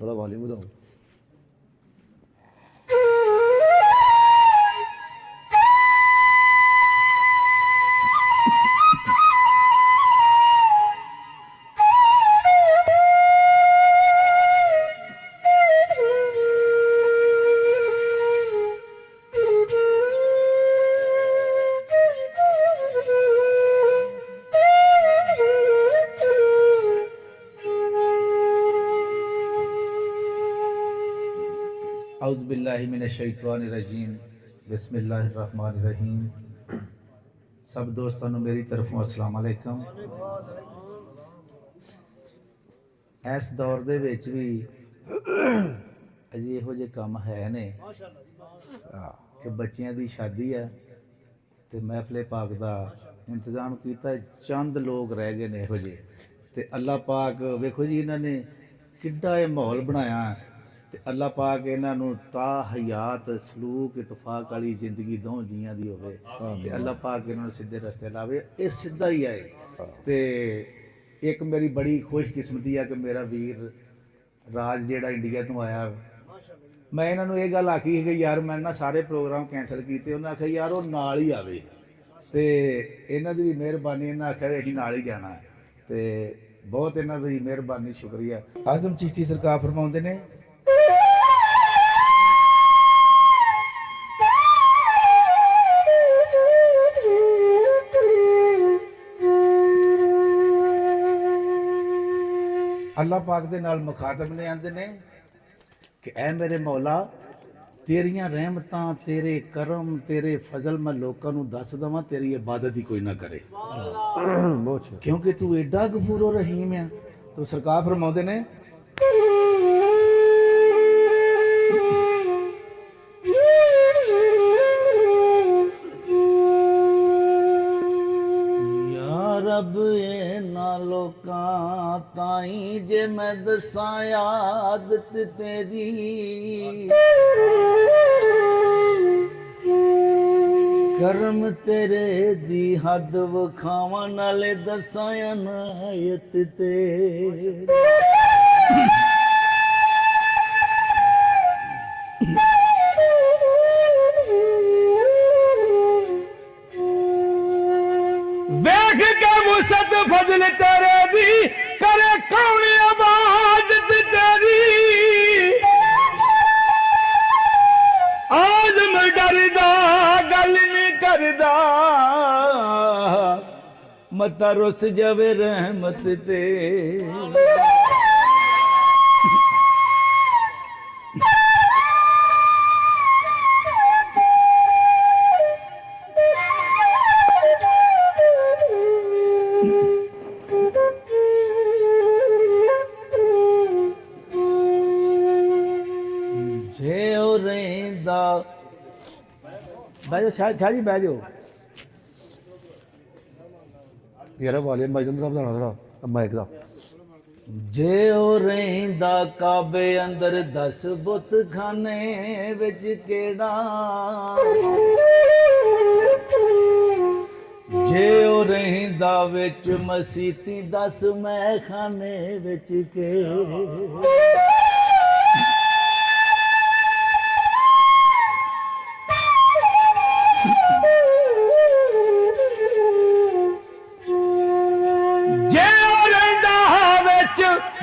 थोड़ा वॉल्यूम बताओ। औज़ुबिल्लाहिमिनश्शैतानिर्रजीम बिस्मिल्लाहिर्रहमानिर्रहीम। सब दोस्तों मेरी तरफों अस्सलाम वालेकुम। इस दौर दे विच भी अजे इहो जे काम है ने कि बच्चियां दी शादी है ते महफिले पाक दा इंतज़ाम किया, चंद लोग रह गए ने इहो जे ते अल्लाह पाक वेखो जी इन्हां ने किड्डा ये माहौल बनाया ते अल्लाह पाक इन्हां नूं ता हयात सलूक इतफाक वाली जिंदगी दो जियां दी होवे ते अल्लाह पाक इन्हां नूं सीधे रस्ते लावे। ये सीधा ही है ते एक मेरी बड़ी खुशकिस्मती है कि मेरा वीर राज जेड़ा इंडिया तो आया, मैं इन्हां नूं ये गल आखी कि यार मैं ना सारे प्रोग्राम कैंसल कीते, उन्हें आख्या यार वो नाल ही आवे ते इन्हां दी भी मेहरबानी, इन्हें आख्या असीं नाल ही जाना ते बहुत इन्हां दी मेहरबानी शुक्रिया। आज़म चिश्ती सरकार फरमाउंदे ने अल्लाह पाक दे नाल मुखातब ने आंदे ने कि ऐ मेरे मौला तेरियां रहमतां तेरे करम तेरे फजल मैं लोकां नूं दस दवां, तेरी इबादत ही कोई ना करे क्योंकि तू एडा गफूर रहीम है। तो सरकार फरमाउंदे ने रब इन्हां लोकां ताई जे मैं दसां आदत तेरी, करम तेरे दी हद वखावां नाले दसां अनायत तेरी। वेख के मुसत फजल तेरे दी करे कौन इबादत तेरी, आज़म डरदा गल नहीं करदा मता रुस जावे रहमत ते। बैठो शाह जी बैठ जाओ यार, वॉल्यूम भाई तुम बताना थोड़ा माइक दा। जे ओ रहिंदा काबे अंदर दस बुत खाने विच केड़ा, जे ओ रहिंदा विच मसीती दस मैं खाने विच केड़ा।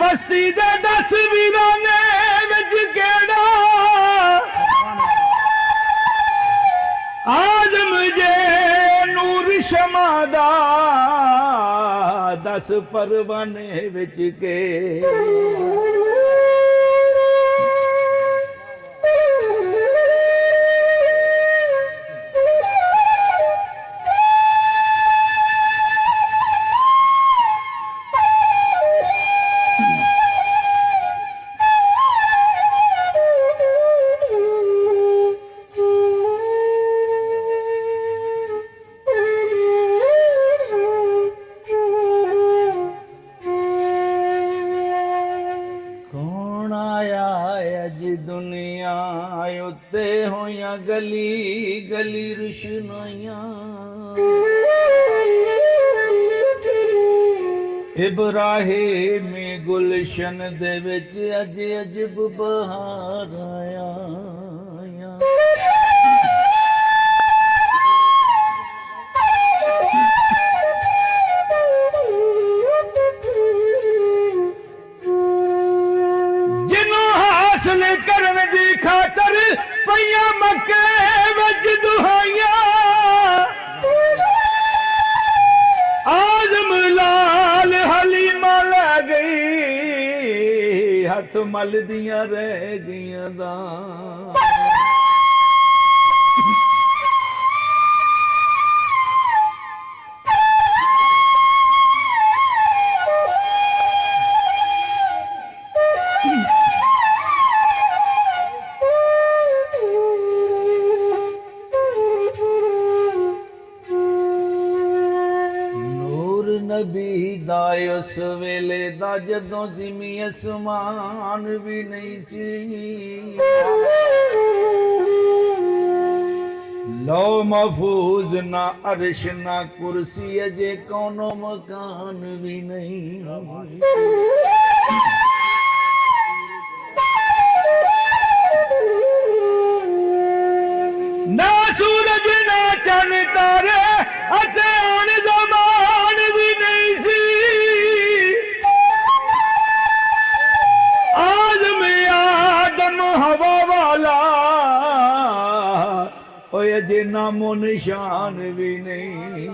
बस्ती दे दस वीराने विच केड़ा, आज़म जे नूर शमा दा दस परवाने विच केड़ा। दुनिया उत्ते होया गली गली रुशनाइयां, ਇਬਰਾਹਿਮ ਗੁਲਸ਼ਨ ਦੇ ਵਿੱਚ ਅੱਜ ਅਜਬ ਬਹਾਰ ਆਇਆ। ਜਿਹਨੂੰ ਹਾਸਲ ਕਰਨ ਦੀ ਖਾਤਰ ਪਈਆਂ ਮੱਕੇ ਵਿੱਚ ਦੁਹਾਈਆਂ, ਆਜ਼ਮ ਲਾਲ ਹਲੀਮਾ ਲੈ ਗਈ, ਹੱਥ ਮਲਦੀਆਂ ਰਹਿ ਗਈਆਂ ਦਾ। ਨਬੀ ਦਾ ਉਸ ਵੇਲੇ ਦਾ ਜਦੋਂ ਜ਼ਿਮੀ ਅਸਮਾਨ ਵੀ ਨਹੀਂ ਸੀ, ਲੋ ਮਹਫੂਜ਼ ਨਾ ਅਰਸ਼ ਨਾ ਕੁਰਸੀ, ਅਜੇ ਕੌਨੋ ਮਕਾਨ ਵੀ ਨਹੀਂ। ਨਾ ਸੂਰਜ ਨਾ ਚੰਨ ਤਾਰੇ ਅਤੇ ਆਉਣ ਜ਼ਮਾਨ ਵੀ ਨਹੀਂ ਸੀ। ਆਜ਼ਮ ਆਦਮ ਹਵਾ ਵਾਲਾ ਓਏ ਅਜੇ ਨਾਮੋ ਨਿਸ਼ਾਨ ਵੀ ਨਹੀਂ।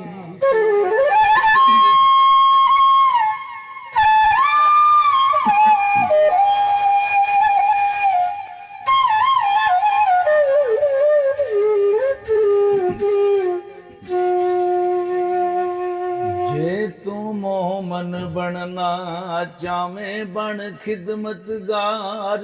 मोमन बनना चावे बन खिदमतगार,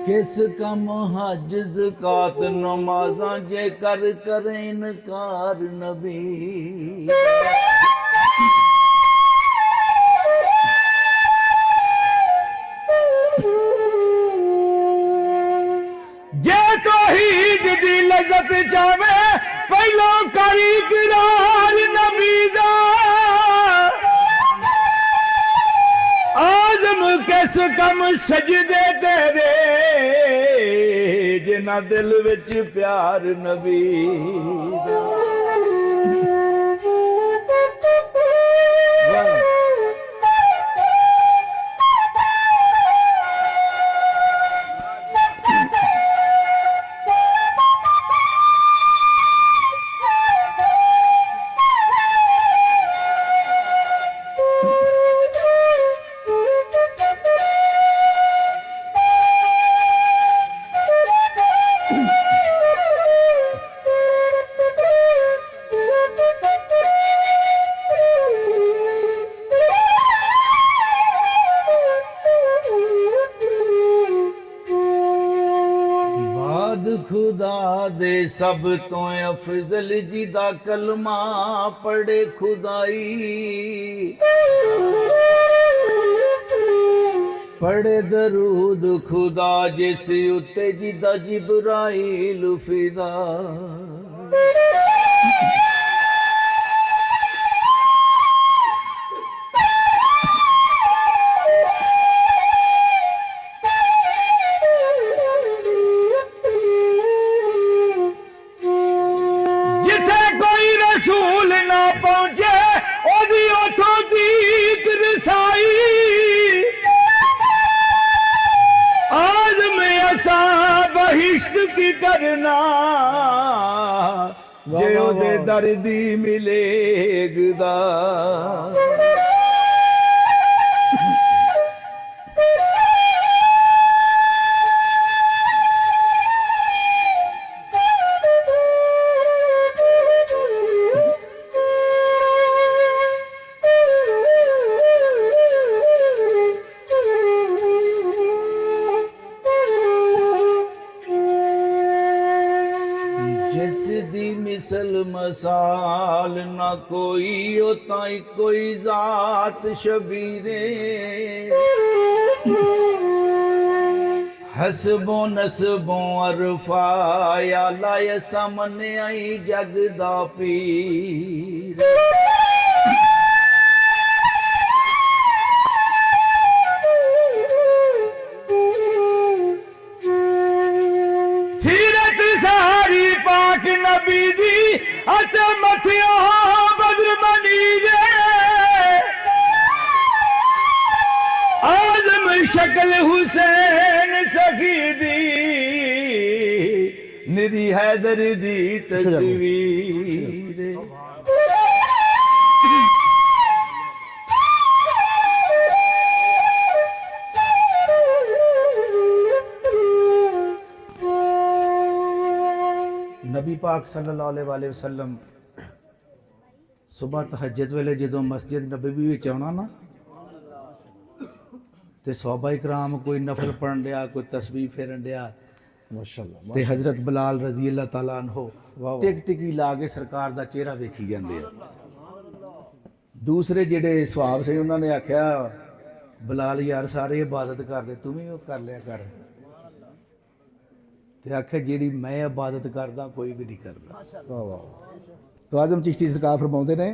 किस कम हज ज़कात नमाज़ा जे कर करे इनकार नबी। जे तौहीद दी लज़्ज़त चावे पहलो कर इकरार नबी दा। आज़म किस कम सजदे तेरे, जिन्ना दिल विच प्यार नबी दा। खुदा दे सब तो अफजल जिदा कलमा पढ़े खुदाई, पढ़े दरूद खुदा जिस उत्ते जिदा जिब्राइल फिदा। रसूल ना पहुंचे ओदी उथों दीक रसाई। आज़म असा बहिश्त की करना, जे ओदे दर्दी मिलेगदा। जिस दी मिसल मसाल ना कोई होता कोई जात शबीरे। हसबों नसबों अरफा आला ये सामने आई जग दा पीर। सीरत सारी पाक नबी दी अत मथिया बदर बनी जे आजम शक्ल हुसैन सखी दी निधि हैदर दी तस्वीर। नबी पाक सल्लल्लाहु अलैहि वसल्लम सुबह तहज्जुद वेले जो मस्जिद नबवी विच आउणा ना ते सहाबा इकराम कोई नफल पढ़न दिया कोई तस्बीह फेरन दिया माशाअल्लाह ते हजरत बिलाल रजी अल्लाह तआला अन्हो टिक टिकी ला के सरकार दा चेहरा वेखी जांदे। दूसरे जेड़े सहाब से उन्होंने आख्या बिलाल यार सारे इबादत करदे तू भी कर लिया कर ते आख्या जेड़ी मैं इबादत करदा कोई भी नहीं करदा। वाह वाह। तो आजम चिश्ती सरकार फरमाउंदे ने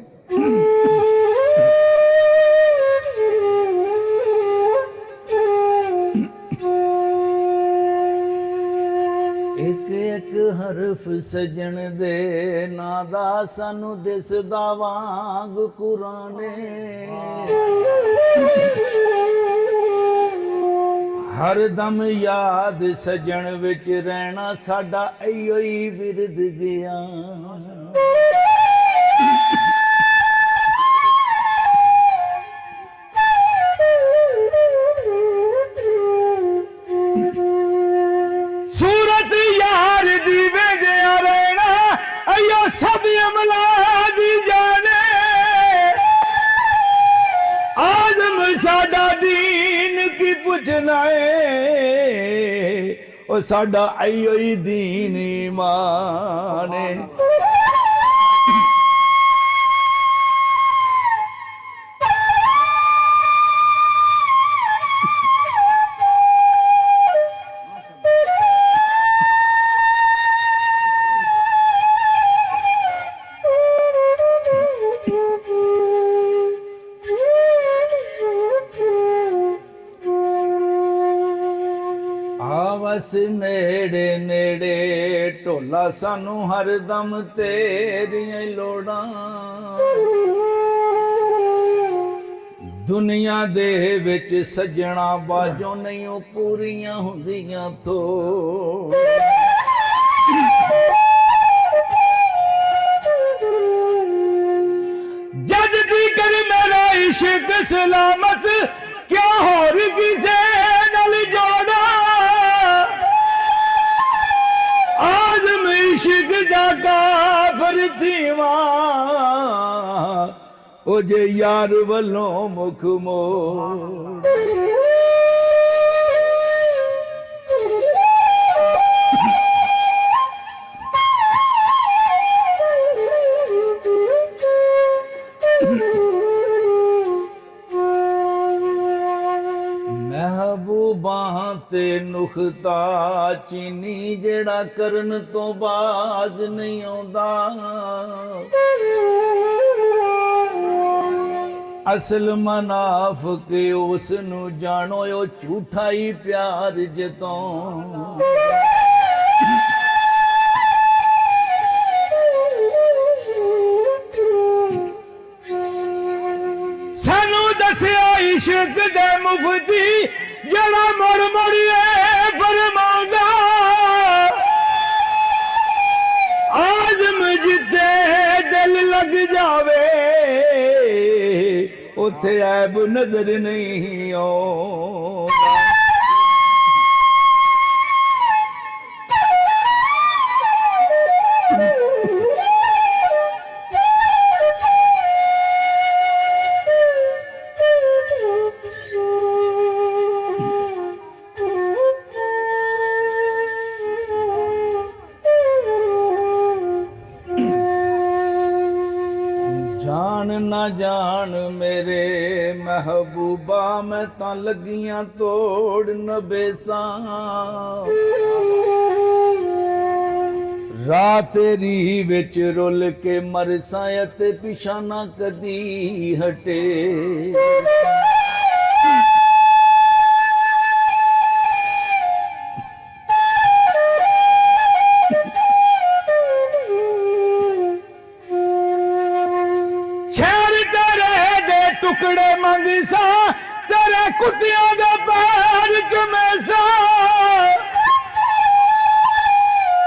एक एक हरफ सजन दे नादा सानू दिसदा वांग कुराने हर दम याद सजन विच रहना साडा इहो ही विरद गया। सूरत यार दी वेंदिया रहना अयो सब अमला दी जाने आजम साडा दीन की पुछना है ओ साडा इहो ही दीन ईमान है। बस नेड़े नेड़े ढोला सानू हरदम तेरियां लोड़ां दुनिया दे विच सजना बाजों नहीं पूरियां हुंदियां तो जद दी कर मेरा इश्क सलामत क्या होर किसे नल जोड़ा आजम इश्क दा काफर थीवा ओ जे यार वल्लों मुख मोड़। महबूबां ते नुखता चीनी जेड़ा करन तो बाज नहीं आउंदा असल मनाफ के उस नू जानो ओ झूठा ही प्यार जतों सानू दसिया इश्क दे मुफ्ती जड़ा मुड़ मुड़िए फरमांदा आजम जिथे दिल लग जावे उथे ऐब नजर नहीं आउंदा। जान ना जान मेरे महबूबा मैं तां लगियां तोड़ नबेसां राह तेरी विच रुल के मरसां ते पिछा ना कदी हटे टुकड़े मंगसा तेरे कुत्तियों दे पैर चुमेसा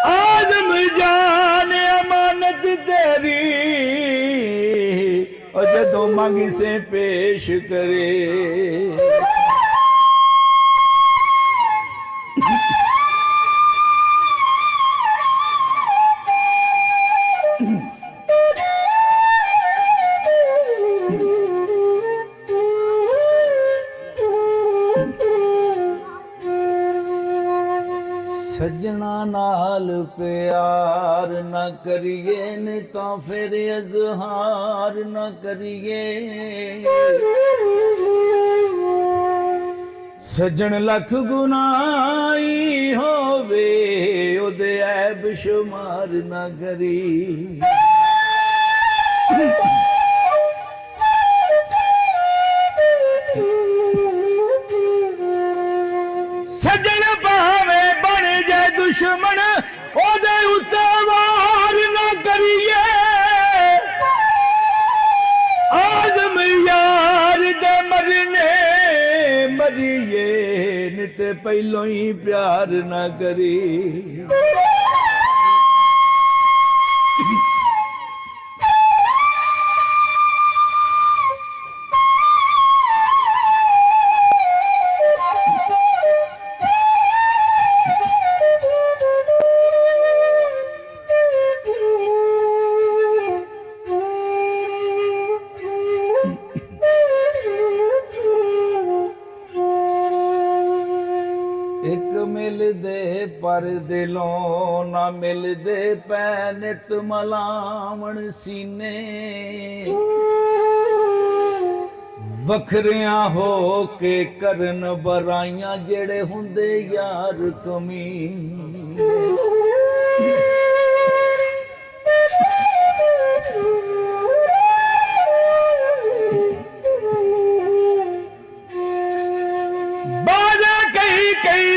आज़म जान अमानत तेरी और जदों मंग से पेश करे सजना नाल प्यार न करिए न तो फिर इजहार न करिए सजन लख गुनाही होवे ओदे ऐब शुमार न करी सजन भावे बन जाए दुश्मन ओदे उत्ते वार न करिए आज़म यार दे मरने मरिए न ते पहलों ही प्यार न करी एक मिलदे पर दिलों ना मिलदे पै नित मलावण सीने वखरियां हो के करन बराइयां जेड़े हुंदे यार कमी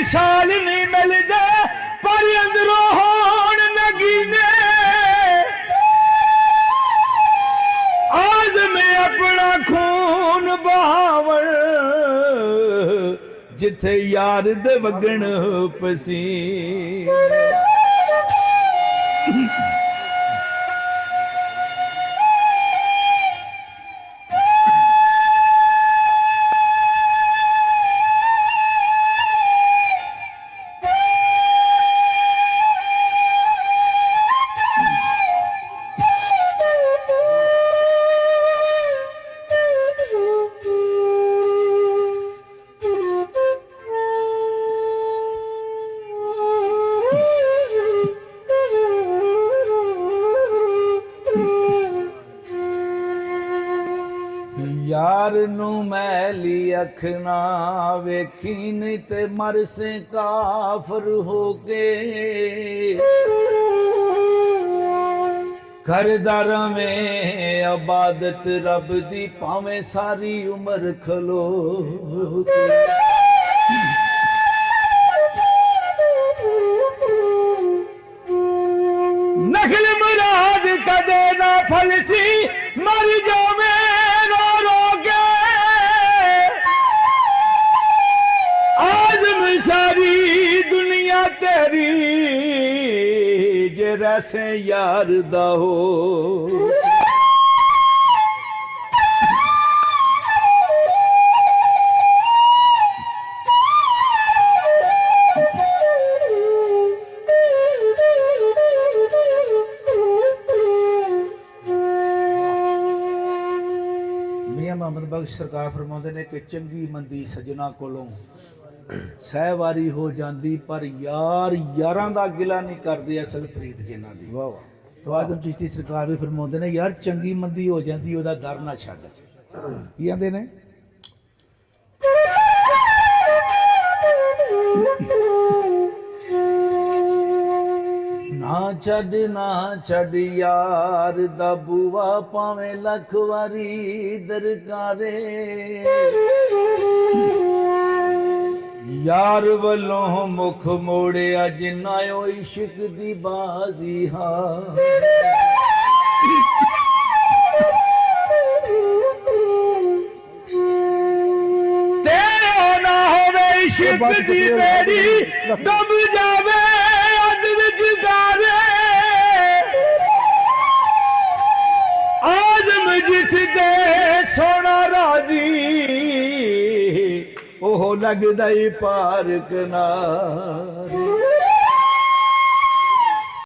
साल नहीं मिलदा पर अंदरों होण नगीने आज मैं अपना खून बहावण जिथे यार दे वगण पसीने यार नू मैली अख ना वेखी नहीं ते मर से काफर हो के करदा रवें अबादत रब दी भावें सारी उम्र खलो नखल मुराद कदे ना फलसी मर जावे सारी दुनिया तेरी जे रैसे यार दा हो मियां मोहम्मद बख्श सरकार फरमाते ने कि चंगी मंदी सजना कोलों सहवारी हो जाती पर यार यारां दा गिला नहीं करते असल प्रीत जिन्हां दी वाह वाह तो आदम चिश्ती सरकार भी फरमाते ने यार चंगी मंदी हो जाती ओदा दर ना छड्ड ਕੀ ਆਂਦੇ ਨੇ? ਨਾ ਛੱਡ ਯਾਰ ਦਾ ਬੂਆ, ਭਾਵੇਂ ਲੱਖ ਵਾਰੀ ਦਰਕਾਰੇ। ਯਾਰ ਵੱਲੋਂ ਮੁਖ ਮੋੜਿਆ ਜਿੰਨਾ ਓ ਇਸ਼ਕ ਦੀ ਬਾਜ਼ੀ ਹਾਂ। ਤੇ ਨਾ ਹੋਵੇ ਇਸ਼ਕ ਦੀ ਬੇੜੀ, ਡੁੱਬ ਜਾਵੇ ਅੱਧ ਵਿੱਚ ਗਾਰੇ। ਆਜ਼ਮ ਜਿਸ ਦੇ ਸੋਹਣਾ ਰਾਜ਼ੀ, ਉਹ ਲੱਗਦਾ ਈ ਪਾਰ ਕਿਨਾਰੇ।